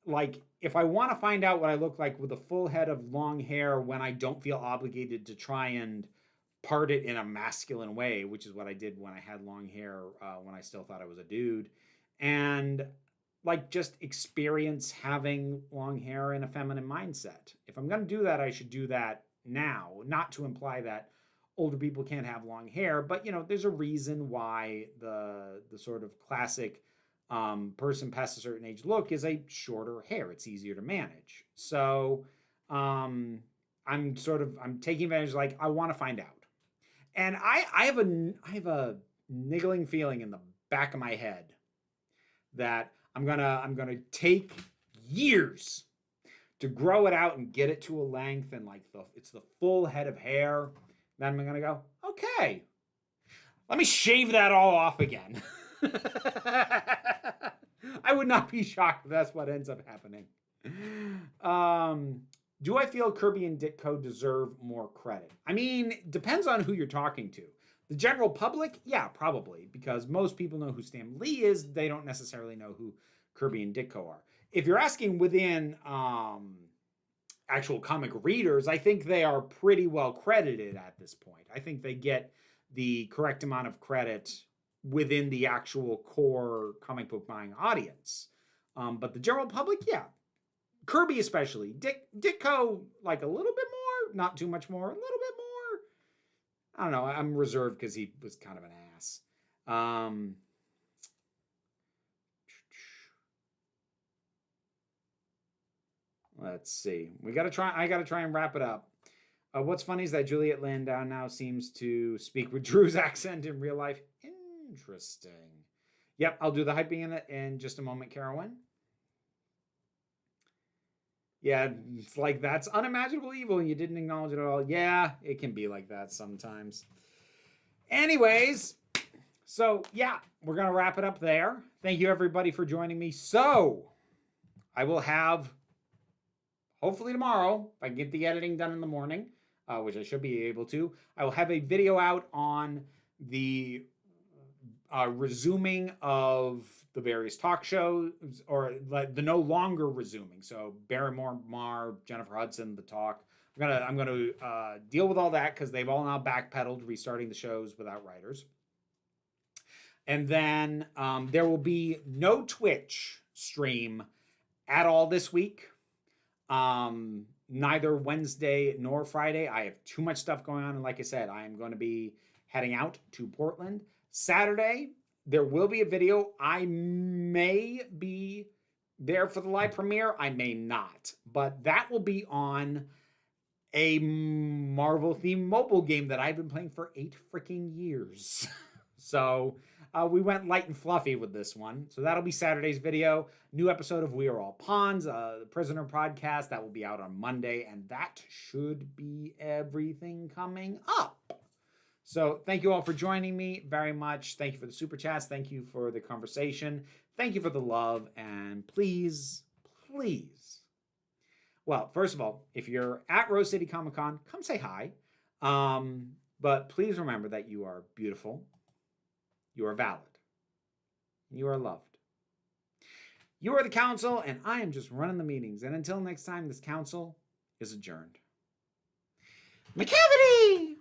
like, if I want to find out what I look like with a full head of long hair when I don't feel obligated to try and part it in a masculine way, which is what I did when I had long hair, when I still thought I was a dude, and like just experience having long hair in a feminine mindset. If I'm going to do that, I should do that now, not to imply that older people can't have long hair, but there's a reason why the sort of classic person past a certain age look is a shorter hair. It's easier to manage. So I'm taking advantage, like, I want to find out. And I have a niggling feeling in the back of my head that I'm gonna take years to grow it out and get it to a length and like it's the full head of hair, then I'm going to go, okay, let me shave that all off again. I would not be shocked if that's what ends up happening. Do I feel Kirby and Ditko deserve more credit? I mean, depends on who you're talking to. The general public, yeah, probably, because most people know who Stan Lee is. They don't necessarily know who Kirby and Ditko are. If you're asking within actual comic readers, I think they are pretty well credited at this point. I think they get the correct amount of credit within the actual core comic book buying audience. But the general public, yeah. Kirby especially. Ditko, like a little bit more, not too much more, a little bit more. I don't know. I'm reserved because he was kind of an ass. Let's see. I got to try and wrap it up. What's funny is that Juliet Landau now seems to speak with Drew's accent in real life. Interesting. Yep, I'll do the hyping in it in just a moment, Carolyn. Yeah, it's like that's unimaginable evil and you didn't acknowledge it at all. Yeah, it can be like that sometimes. Anyways, so yeah, we're going to wrap it up there. Thank you everybody for joining me. So I will have, hopefully tomorrow, if I can get the editing done in the morning, which I should be able to, I will have a video out on the resuming of the various talk shows, or the no longer resuming. So Barrymore, Marr, Jennifer Hudson, The Talk. I'm gonna deal with all that because they've all now backpedaled, restarting the shows without writers. And then there will be no Twitch stream at all this week. Neither Wednesday nor Friday. I have too much stuff going on, and like I said, I am going to be heading out to Portland. Saturday, there will be a video. I may be there for the live premiere. I may not. But that will be on a Marvel-themed mobile game that I've been playing for 8 freaking years. So we went light and fluffy with this one. So that'll be Saturday's video. New episode of We Are All Pawns, the Prisoner podcast. That will be out on Monday. And that should be everything coming up. So thank you all for joining me very much. Thank you for the super chats. Thank you for the conversation. Thank you for the love. And please, please. Well, first of all, if you're at Rose City Comic Con, come say hi. But please remember that you are beautiful. You are valid. You are loved. You are the council, and I am just running the meetings. And until next time, this council is adjourned. McCavity!